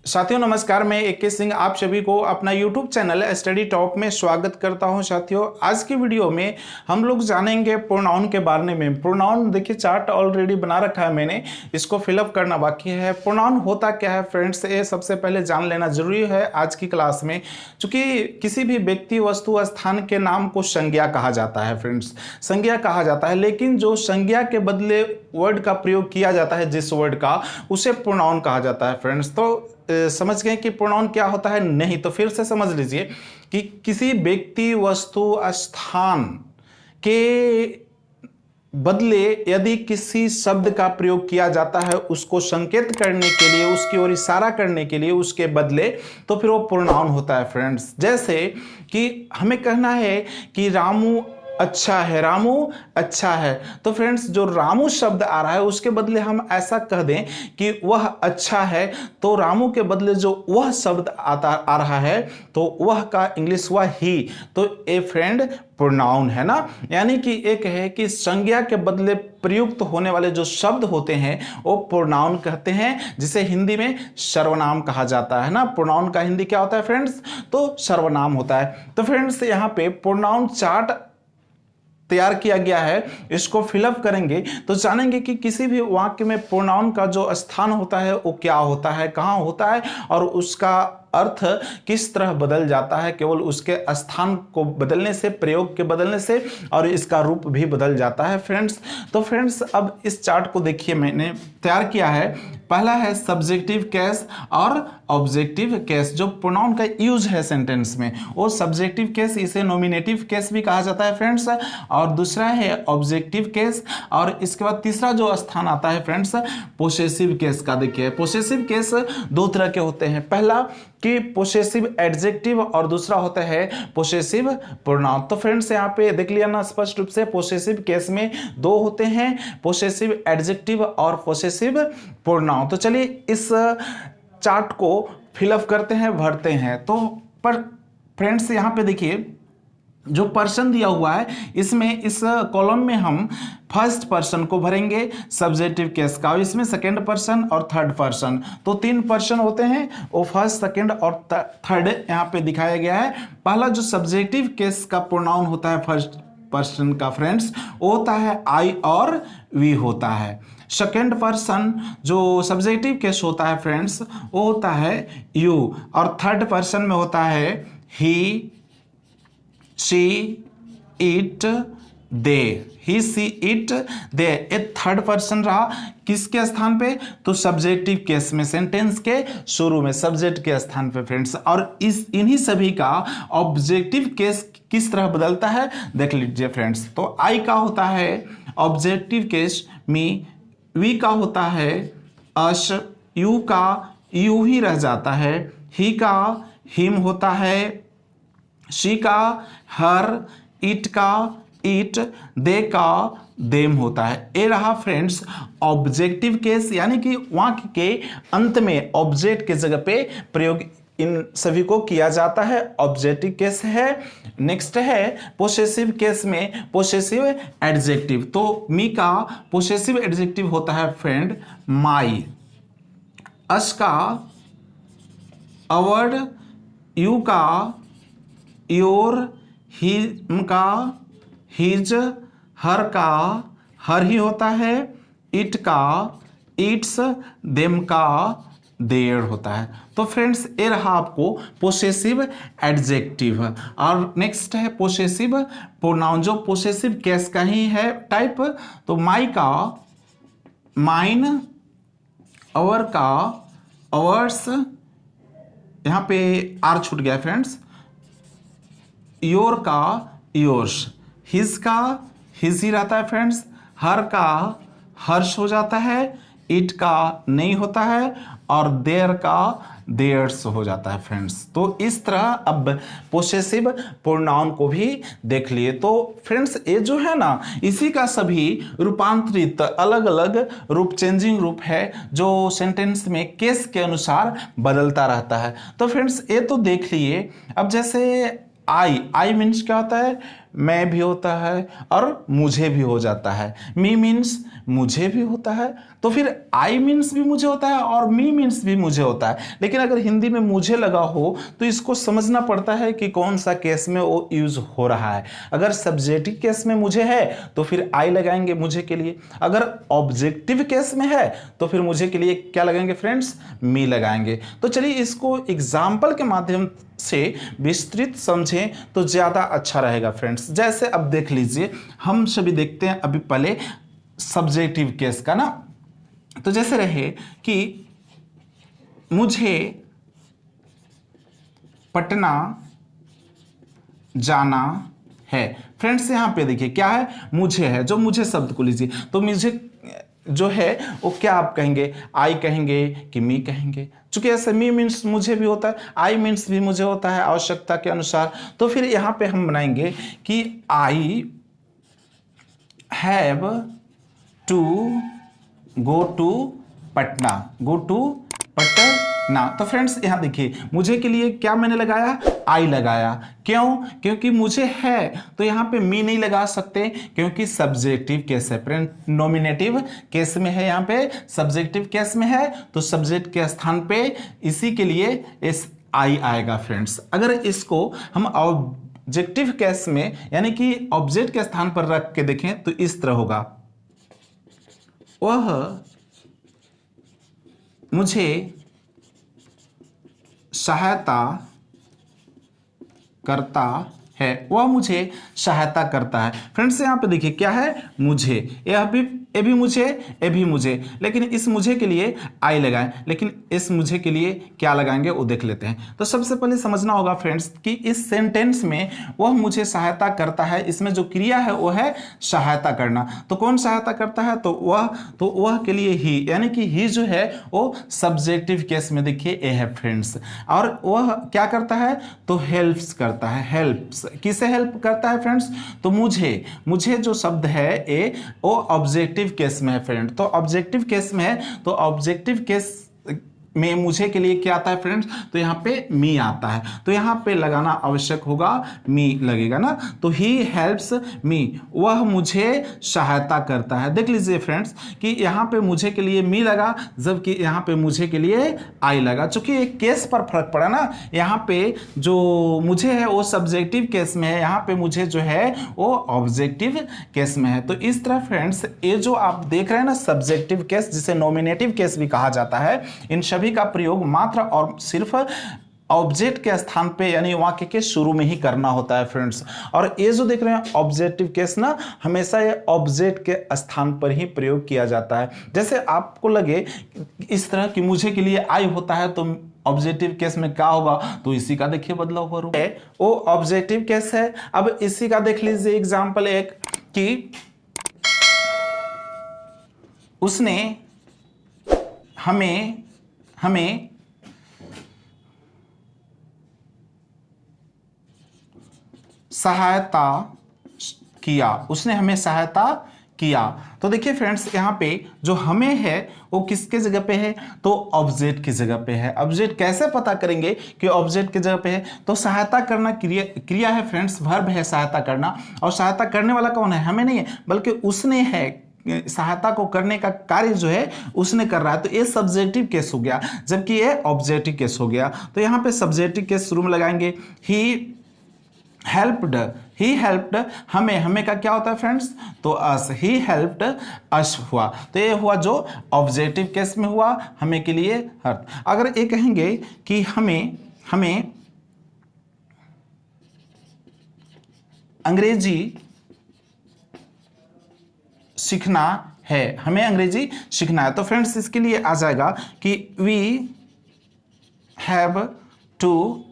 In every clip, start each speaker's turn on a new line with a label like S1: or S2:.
S1: साथियों नमस्कार, मैं AK सिंह आप सभी को अपना YouTube चैनल स्टडी टॉप में स्वागत करता हूं। साथियों आज की वीडियो में हम लोग जानेंगे प्रोनाउन के बारे में। प्रोनाउन देखिए चार्ट ऑलरेडी बना रखा है मैंने, इसको फिलअप करना बाकी है। प्रोनाउन होता क्या है फ्रेंड्स, ये सबसे पहले जान लेना जरूरी है आज की क्लास में। चूंकि किसी भी व्यक्ति वस्तु स्थान के नाम को संज्ञा कहा जाता है फ्रेंड्स, संज्ञा कहा जाता है, लेकिन जो संज्ञा के बदले वर्ड का प्रयोग किया जाता है जिस वर्ड का, उसे प्रोनाउन कहा जाता है फ्रेंड्स। तो समझ गए कि प्रोनाउन क्या होता है? नहीं तो फिर से समझ लीजिए कि किसी व्यक्ति वस्तु स्थान के बदले यदि किसी शब्द का प्रयोग किया जाता है उसको संकेत करने के लिए, उसकी ओर इशारा करने के लिए, उसके बदले, तो फिर वो प्रोनाउन होता है फ्रेंड्स। जैसे कि हमें कहना है कि रामू अच्छा है, रामू अच्छा है, तो फ्रेंड्स जो रामू शब्द आ रहा है उसके बदले हम ऐसा कह दें कि वह अच्छा है, तो रामू के बदले जो वह शब्द आ रहा है तो वह का इंग्लिश हुआ ही, तो ए फ्रेंड प्रोनाउन है ना। यानी कि एक है कि संज्ञा के बदले प्रयुक्त होने वाले जो शब्द होते हैं वो प्रोनाउन कहते हैं, जिसे हिंदी में सर्वनाम कहा जाता है ना। प्रोनाउन का हिंदी क्या होता है फ्रेंड्स? तो सर्वनाम होता है। तो फ्रेंड्स यहाँ पे प्रोनाउन चार्ट तैयार किया गया है, इसको फिलअप करेंगे तो जानेंगे कि किसी भी वाक्य में प्रोनाउन का जो स्थान होता है वो क्या होता है, कहाँ होता है, और उसका अर्थ किस तरह बदल जाता है केवल उसके स्थान को बदलने से, प्रयोग के बदलने से, और इसका रूप भी बदल जाता है फ्रेंड्स। तो फ्रेंड्स अब इस चार्ट को देखिए, मैंने तैयार किया है। पहला है सब्जेक्टिव केस और ऑब्जेक्टिव केस। जो प्रोनाउन का यूज है सेंटेंस में वो सब्जेक्टिव केस, इसे नॉमिनेटिव केस भी कहा जाता है फ्रेंड्स, और दूसरा है ऑब्जेक्टिव केस, और इसके बाद तीसरा जो स्थान आता है फ्रेंड्स पोसेसिव केस का। देखिए पोसेसिव केस दो तरह के होते हैं, पहला कि पोसेसिव एडजेक्टिव और दूसरा होता है पोसेसिव प्रोनाउन। तो फ्रेंड्स यहाँ पे देख लिया ना स्पष्ट रूप से, पोसेसिव केस में दो होते हैं, पोसेसिव एडजेक्टिव और पोसेसिव प्रोनाउन। तो चलिए इस चार्ट को फिलअप करते हैं, भरते हैं। तो पर फ्रेंड्स यहाँ पे देखिए जो पर्सन दिया हुआ है इसमें इस कॉलम में हम फर्स्ट पर्सन को भरेंगे सब्जेक्टिव केस का, और इसमें सेकंड पर्सन और थर्ड पर्सन, तो तीन पर्सन होते हैं, वो फर्स्ट, सेकंड और थर्ड यहाँ पे दिखाया गया है। पहला जो सब्जेक्टिव केस का प्रोनाउन होता है फर्स्ट पर्सन का फ्रेंड्स, वो होता है आई और वी होता है। सेकेंड पर्सन जो सब्जेक्टिव केस होता है फ्रेंड्स वो होता है यू, और थर्ड पर्सन में होता है ही, she, it, they. He, she, it, they, ये थर्ड पर्सन रहा किसके स्थान पे? तो सब्जेक्टिव केस में, सेंटेंस के शुरू में सब्जेक्ट के स्थान पे फ्रेंड्स। और इन्हीं सभी का ऑब्जेक्टिव केस किस तरह बदलता है देख लीजिए फ्रेंड्स। तो आई का होता है ऑब्जेक्टिव केस मी, वी का होता है अश, यू का यू ही रह जाता है, ही का हिम होता है, शी का हर, इट का इट, दे का देम होता है। ये रहा फ्रेंड्स ऑब्जेक्टिव केस, यानी कि वाक्य के अंत में ऑब्जेक्ट के जगह पे प्रयोग इन सभी को किया जाता है, ऑब्जेक्टिव केस है। नेक्स्ट है पोसेसिव केस में पोसेसिव एडजेक्टिव। तो मी का पोसेसिव एडजेक्टिव होता है फ्रेंड माई, अस का अवर, यू का योर, हिम का हिज, हर का हर ही होता है, इट का इट्स, देम का देयर होता है। तो फ्रेंड्स ये रहा आपको पोसेसिव एडजेक्टिव। और नेक्स्ट है पोसेसिव प्रोनाउन, जो पोसेसिव केस का ही है टाइप। तो माई का माइन, अवर का अवर्स, यहाँ पे आर छूट गया फ्रेंड्स, योर का योर्स, हिज का हिज ही रहता है फ्रेंड्स, हर का हर्ष हो जाता है, इट का नहीं होता है, और देयर का देयर्स हो जाता है फ्रेंड्स। तो इस तरह अब पोसेसिव प्रोनाउन को भी देख लिए। तो फ्रेंड्स ये जो है ना, इसी का सभी रूपांतरित अलग अलग रूप, चेंजिंग रूप है जो सेंटेंस में केस के अनुसार बदलता रहता है। तो फ्रेंड्स ये तो देख लिए। अब जैसे आई मीन्स क्या होता है, मैं भी होता है और मुझे भी हो जाता है। मी मीन्स मुझे भी होता है, तो फिर आई मीन्स भी मुझे होता है और मी मीन्स भी मुझे होता है। लेकिन अगर हिंदी में मुझे लगा हो तो इसको समझना पड़ता है कि कौन सा केस में वो यूज हो रहा है। अगर सब्जेक्टिव केस में मुझे है तो फिर आई लगाएंगे मुझे के लिए, अगर ऑब्जेक्टिव केस में है तो फिर मुझे के लिए क्या लगाएंगे फ्रेंड्स, मी लगाएंगे। तो चलिए इसको एग्जाम्पल के माध्यम से विस्तृत समझें तो ज्यादा अच्छा रहेगा फ्रेंड्स। जैसे अब देख लीजिए, हम सभी देखते हैं अभी पहले सब्जेक्टिव केस का ना। तो जैसे रहे कि मुझे पटना जाना है। फ्रेंड्स यहां पे देखिए क्या है, मुझे है, जो मुझे शब्द को लीजिए तो मुझे जो है वो क्या आप कहेंगे, आई कहेंगे कि मी कहेंगे। चूंकि ऐसे मी मीन्स मुझे भी होता है, आई मीन्स भी मुझे होता है आवश्यकता के अनुसार। तो फिर यहां पे हम बनाएंगे कि I have to go to Patna, go to Patna. तो फ्रेंड्स यहां देखिए मुझे के लिए क्या मैंने लगाया, आई लगाया। क्यों? क्योंकि मुझे है तो यहां पे मी नहीं लगा सकते क्योंकि सब्जेक्टिव केस है फ्रेंड, नॉमिनेटिव केस में है, यहां पे सब्जेक्टिव केस में है तो सब्जेक्ट के स्थान पे इसी के लिए इस आई आएगा फ्रेंड्स। अगर इसको हम ऑब्जेक्टिव केस में यानी कि ऑब्जेक्ट के स्थान पर रख के देखें तो इस तरह होगा, वह मुझे सहायता करता है, वह मुझे सहायता करता है। फ्रेंड्स यहाँ पे देखिए क्या है, मुझे, ये भी मुझे, ये भी मुझे, लेकिन इस मुझे के लिए आई लगाएं, लेकिन इस मुझे के लिए क्या लगाएंगे वो देख लेते हैं। तो सबसे पहले समझना होगा फ्रेंड्स कि इस सेंटेंस में वह मुझे सहायता करता है, इसमें जो क्रिया है वो है सहायता करना। तो कौन सहायता करता है, तो वह के लिए ही, यानी कि ही जो है वो सब्जेक्टिव केस में देखिए ए है फ्रेंड्स। और वह क्या करता है, तो हेल्प्स करता है। हेल्प्स किसे हेल्प करता है फ्रेंड्स, तो मुझे जो शब्द है ए वो ऑब्जेक्टिव केस में है फ्रेंड। तो ऑब्जेक्टिव केस में है तो ऑब्जेक्टिव केस में मुझे के लिए क्या आता है फ्रेंड्स, तो यहाँ पे मी आता है, तो यहाँ पे लगाना आवश्यक होगा, मी लगेगा ना। तो ही हेल्प्स मी, वह मुझे सहायता करता है। देख लीजिए फ्रेंड्स कि यहाँ पे मुझे के लिए मी लगा जबकि यहाँ पे मुझे के लिए आई लगा। चूंकि एक केस पर फर्क पड़ा ना, यहाँ पे जो मुझे है वो सब्जेक्टिव केस में है, यहाँ पे मुझे जो है वो ऑब्जेक्टिव केस में है। तो इस तरह फ्रेंड्स ये जो आप देख रहे हैं ना सब्जेक्टिव केस, जिसे नॉमिनेटिव केस भी कहा जाता है, इन सभी का प्रयोग मात्र और सिर्फ ऑब्जेक्ट के स्थान पे यानी वाक्य के शुरू में ही करना होता है फ्रेंड्स। और ये जो देख रहे हैं ऑब्जेक्टिव केस ना, हमेशा ये ऑब्जेक्ट के स्थान पर ही प्रयोग किया जाता है। जैसे आपको लगे इस तरह कि मुझे के लिए आई होता है तो ऑब्जेक्टिव केस में क्या होगा, तो इसी का देखिए बदला हुआ रूप है, वो ऑब्जेक्टिव केस है। अब इसी का देख लीजिए एग्जाम्पल एक कि उसने हमें सहायता किया, उसने हमें सहायता किया। तो देखिए फ्रेंड्स यहाँ पे जो हमें है वो किसके जगह पे है, तो ऑब्जेक्ट की जगह पे है। ऑब्जेक्ट कैसे पता करेंगे कि ऑब्जेक्ट की जगह पे है, तो सहायता करना क्रिया है फ्रेंड्स, वर्ब है सहायता करना, और सहायता करने वाला कौन है, हमें नहीं है बल्कि उसने है। सहायता को करने का कार्य जो है उसने कर रहा है, तो ये सब्जेक्टिव केस हो गया जबकि ये ऑब्जेक्टिव केस हो गया। तो यहाँ पे सब्जेक्टिव केस शुरू में लगाएंगे, ही हेल्प्ड हमें का क्या होता है फ्रेंड्स, तो अस, ही हेल्प्ड अस हुआ, तो ये हुआ जो ऑब्जेक्टिव केस में हुआ, हमें के लिए हर। अगर ये कहेंगे कि हमें अंग्रेजी सीखना है, हमें अंग्रेजी सीखना है, तो फ्रेंड्स इसके लिए आ जाएगा कि we have to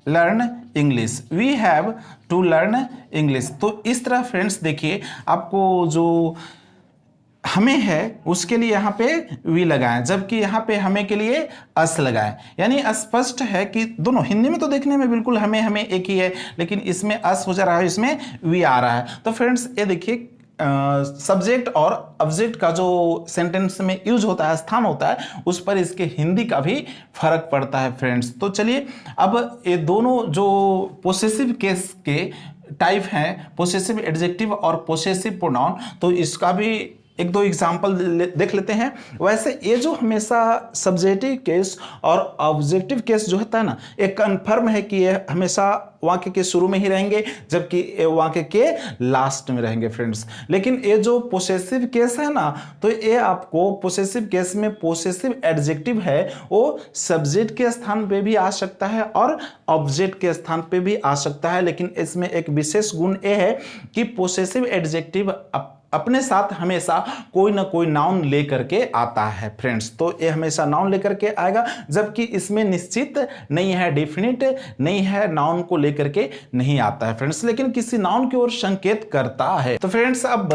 S1: learn English, we have to learn English. तो इस तरह फ्रेंड्स देखिए आपको जो हमें है उसके लिए यहाँ पे वी लगाएं, जबकि यहाँ पे हमें के लिए अस लगाएं। यानी स्पष्ट है कि दोनों हिंदी में तो देखने में बिल्कुल हमें हमें एक ही है, लेकिन इसमें अस हो जा रहा है, इसमें वी आ रहा है। तो फ्रेंड्स ये देखिए सब्जेक्ट और ऑब्जेक्ट का जो सेंटेंस में यूज होता है, स्थान होता है, उस पर इसके हिंदी का भी फर्क पड़ता है फ्रेंड्स। तो चलिए अब ये दोनों जो पोसेसिव केस के टाइप हैं, पोसेसिव एडजेक्टिव और पोसेसिव प्रोनाउन, तो इसका भी एक दो एग्जाम्पल देख लेते हैं। वैसे ये जो हमेशा सब्जेक्टिव केस और ऑब्जेक्टिव केस जो होता है ना, एक कन्फर्म है कि ये हमेशा वाक्य के शुरू में ही रहेंगे, जबकि ये वाक्य के लास्ट में रहेंगे फ्रेंड्स। लेकिन ये जो पोसेसिव केस है ना, तो ये आपको पोसेसिव केस में पोसेसिव एडजेक्टिव है वो सब्जेक्ट के स्थान पे भी आ सकता है और ऑब्जेक्ट के स्थान पे भी आ सकता है। लेकिन इसमें एक विशेष गुण ये है कि पोसेसिव एडजेक्टिव अपने साथ हमेशा कोई ना कोई नाउन लेकर के आता है फ्रेंड्स। तो ये हमेशा नाउन लेकर के आएगा, जबकि इसमें निश्चित नहीं है, डेफिनिट नहीं है, नाउन को लेकर के नहीं आता है फ्रेंड्स, लेकिन किसी नाउन की ओर संकेत करता है। तो फ्रेंड्स अब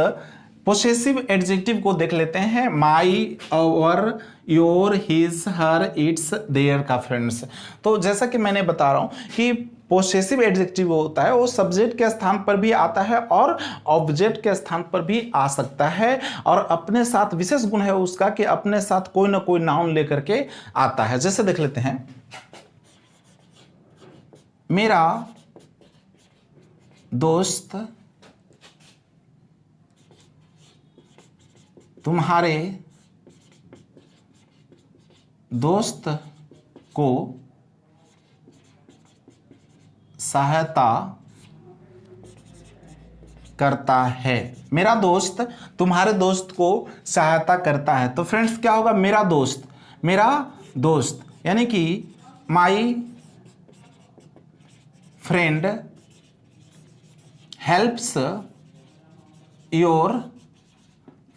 S1: पोसेसिव एडजेक्टिव को देख लेते हैं। My, our, your, his, her, its, their का फ्रेंड्स। तो जैसा कि मैंने बता रहा हूं कि पोसेसिव एडजेक्टिव होता है वो सब्जेक्ट के स्थान पर भी आता है और ऑब्जेक्ट के स्थान पर भी आ सकता है, और अपने साथ विशेष गुण है उसका कि अपने साथ कोई ना कोई नाउन लेकर के आता है। जैसे देख लेते हैं, मेरा दोस्त तुम्हारे दोस्त को सहायता करता है। मेरा दोस्त तुम्हारे दोस्त को सहायता करता है। तो फ्रेंड्स क्या होगा, मेरा दोस्त यानी कि my friend helps your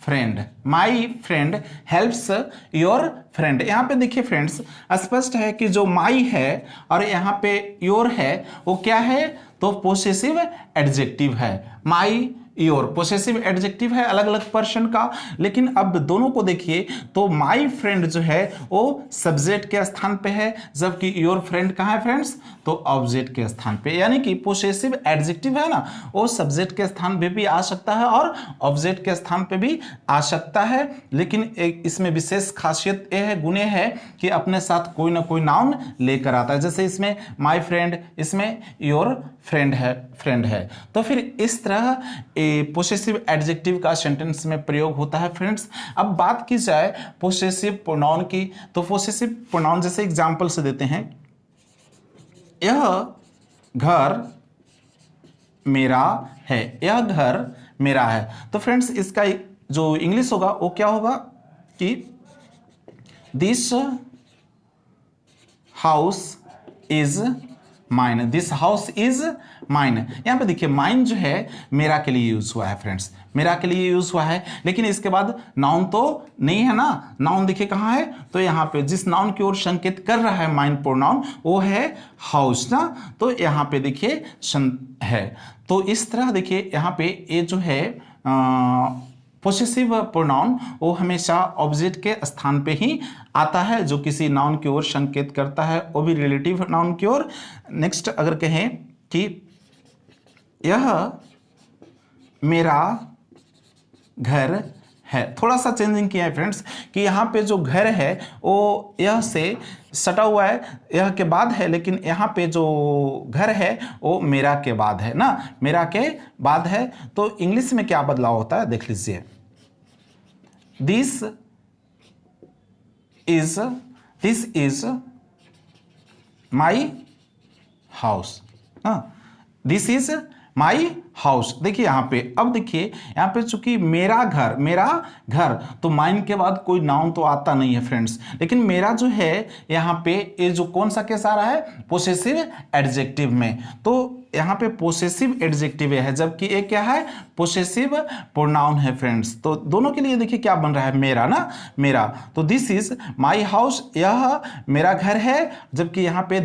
S1: friend. My friend helps your friend. यहाँ पे देखिए फ्रेंड्स स्पष्ट है कि जो माई है और यहाँ पे योर है वो क्या है, तो पोसेसिव एडजेक्टिव है। माई, योर पोसेसिव एडजेक्टिव है अलग अलग पर्सन का। लेकिन अब दोनों को देखिए तो माई फ्रेंड जो है वो सब्जेक्ट के स्थान पे है, जबकि योर फ्रेंड कहाँ है फ्रेंड्स, तो ऑब्जेक्ट के स्थान पे। यानी कि पोसेसिव एडजेक्टिव है ना, वो सब्जेक्ट के स्थान पे भी आ सकता है और ऑब्जेक्ट के स्थान पे भी आ सकता है। लेकिन एक इसमें विशेष खासियत ये है, गुण है कि अपने साथ कोई ना कोई नाउन लेकर आता है। जैसे इसमें माई फ्रेंड, इसमें योर फ्रेंड है। तो फिर इस तरह पोसेसिव एडजेक्टिव का सेंटेंस में प्रयोग होता है फ्रेंड्स। अब बात की जाए पोसेसिव प्रोनाउन की, तो पोसेसिव प्रोनाउन जैसे एग्जांपल से देते हैं, यह घर मेरा है, यह घर मेरा है। तो फ्रेंड्स इसका जो इंग्लिश होगा वो क्या होगा कि this house is mine, this house is mine. यहां पे देखिए माइन जो है मेरा के लिए यूज हुआ है फ्रेंड्स, मेरा के लिए यूज हुआ है। लेकिन इसके बाद नाउन तो नहीं है ना, नाउन देखिए कहां है, तो यहां पे जिस नाउन की ओर संकेत कर रहा है माइन प्रोनाउन वो है हाउस ना, तो यहां पे देखिए है। तो इस तरह देखिए यहां पे ये जो है पोसेसिव प्रोनाउन वो हमेशा ऑब्जेक्ट के स्थान पे ही आता है, जो किसी नाउन की ओर संकेत करता है, वो भी रिलेटिव नाउन की ओर। नेक्स्ट अगर कहें कि यह मेरा घर है, थोड़ा सा चेंजिंग किया है फ्रेंड्स कि यहाँ पे जो घर है वो यह से सटा हुआ है, यह के बाद है, लेकिन यहाँ पे जो घर है वो मेरा के बाद है ना, मेरा के बाद है। तो इंग्लिश में क्या बदलाव होता है देख लीजिए, this is my house, this is my house. देखिए यहाँ पे, अब देखिए यहाँ पे चूंकि मेरा घर तो माइन के बाद कोई नाउन तो आता नहीं है फ्रेंड्स, लेकिन मेरा जो है यहाँ पे ये जो कौन सा केस आ रहा है, पोसेसिव एडजेक्टिव में। तो यहाँ पे पोसेसिव एडजेक्टिव है, जबकि ये क्या है, पोसेसिव प्रोनाउन है फ्रेंड्स। तो दोनों के लिए देखिए क्या बन रहा है, मेरा ना, मेरा। तो दिस इज माई हाउस, यह मेरा घर है, जबकि यहाँ पे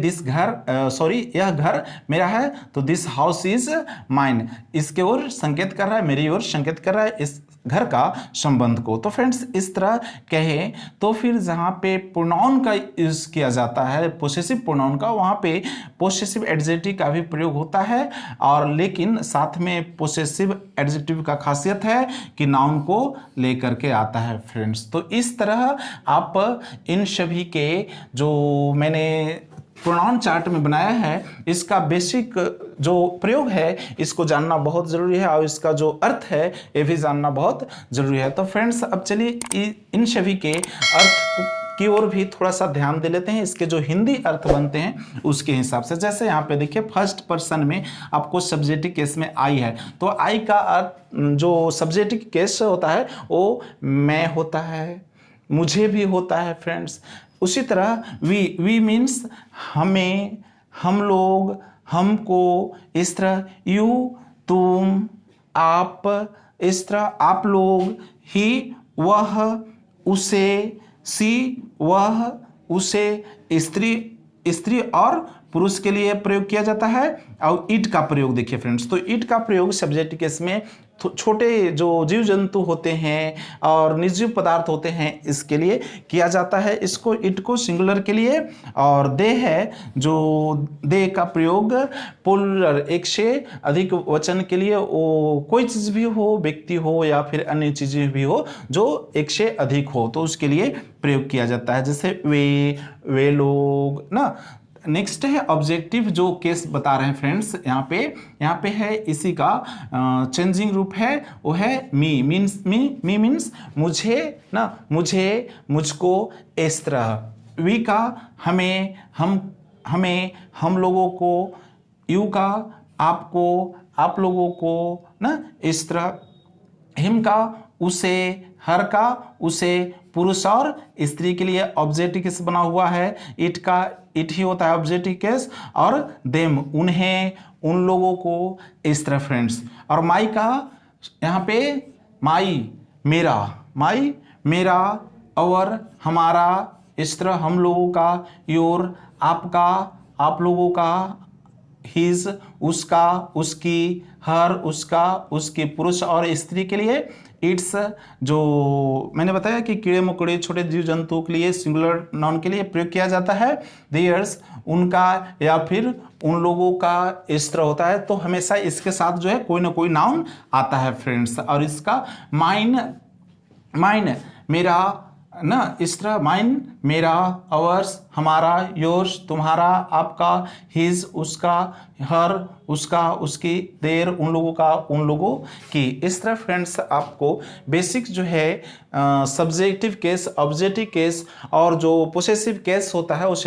S1: यह घर मेरा है, तो दिस हाउस इज माइन। इसके ओर संकेत कर रहा है, मेरी ओर संकेत कर रहा है इस घर का संबंध को। तो फ्रेंड्स इस तरह कहें तो फिर जहाँ पे प्रोनाउन का यूज किया जाता है, पोसेसिव प्रोनाउन का, वहाँ पे पोसेसिव एडजेक्टिव का भी प्रयोग होता है, और लेकिन साथ में पोसेसिव एडजेक्टिव का खासियत है कि नाउन को लेकर के आता है फ्रेंड्स। तो इस तरह आप इन सभी के जो मैंने प्रोनाउन चार्ट में बनाया है, इसका बेसिक जो प्रयोग है इसको जानना बहुत ज़रूरी है, और इसका जो अर्थ है ये भी जानना बहुत ज़रूरी है। तो फ्रेंड्स अब चलिए इन सभी के अर्थ की ओर भी थोड़ा सा ध्यान दे लेते हैं, इसके जो हिंदी अर्थ बनते हैं उसके हिसाब से। जैसे यहाँ पे देखिए फर्स्ट पर्सन में आपको सब्जेक्टिव केस में आई है, तो आई का अर्थ जो सब्जेक्टिव केस होता है वो मैं होता है, मुझे भी होता है फ्रेंड्स। उसी तरह वी मीन्स हमें, हम लोग, हमको, इस तरह यू तुम, आप, इस तरह आप लोग, ही वह, उसे, सी वह, उसे, स्त्री और पुरुष के लिए प्रयोग किया जाता है। और इट का प्रयोग देखिए फ्रेंड्स, तो इट का प्रयोग सब्जेक्ट केस में छोटे जो जीव जंतु होते हैं और निर्जीव पदार्थ होते हैं इसके लिए किया जाता है, इसको इट को सिंगुलर के लिए। और दे है जो दे का प्रयोग प्लूरल, एक से अधिक वचन के लिए, वो कोई चीज़ भी हो, व्यक्ति हो या फिर अन्य चीज़ें भी हो जो एक से अधिक हो, तो उसके लिए प्रयोग किया जाता है। जैसे वे लोग ना। नेक्स्ट है ऑब्जेक्टिव जो केस बता रहे हैं फ्रेंड्स, यहाँ पे है, इसी का चेंजिंग रूप है, वो है मी मीन्स मुझे ना, मुझे, मुझको, इस तरह। वी का हमें, हम लोगों को, यू का आपको, आप लोगों को ना, इस तरह। हिम का उसे, हर का उसे, पुरुष और स्त्री के लिए ऑब्जेक्टिव केस बना हुआ है। इट का इट ही होता है ऑब्जेक्टिव केस, और देम उन्हें, उन लोगों को, इस तरह फ्रेंड्स। और माई का यहाँ पे माई मेरा, और हमारा, इस तरह। हम लोगों का योर, आपका, आप लोगों का, हिज उसका, उसकी, हर उसका, उसकी, पुरुष और स्त्री के लिए। इट्स जो मैंने बताया कि कीड़े मकोड़े छोटे जीव जंतुओं के लिए सिंगुलर नाउन के लिए प्रयोग किया जाता है। देयर्स उनका या फिर उन लोगों का, इस तरह होता है। तो हमेशा इसके साथ जो है कोई ना कोई नाउन आता है फ्रेंड्स। और इसका माइन मेरा ना, इस तरह माइन मेरा, अवर्स हमारा, योर्स तुम्हारा, आपका, हिज उसका, हर उसका, उसकी, देर उन लोगों का, उन लोगों की। इस तरह फ्रेंड्स आपको बेसिक जो है सब्जेक्टिव केस, ऑब्जेक्टिव केस और जो पोसेसिव केस होता है उसे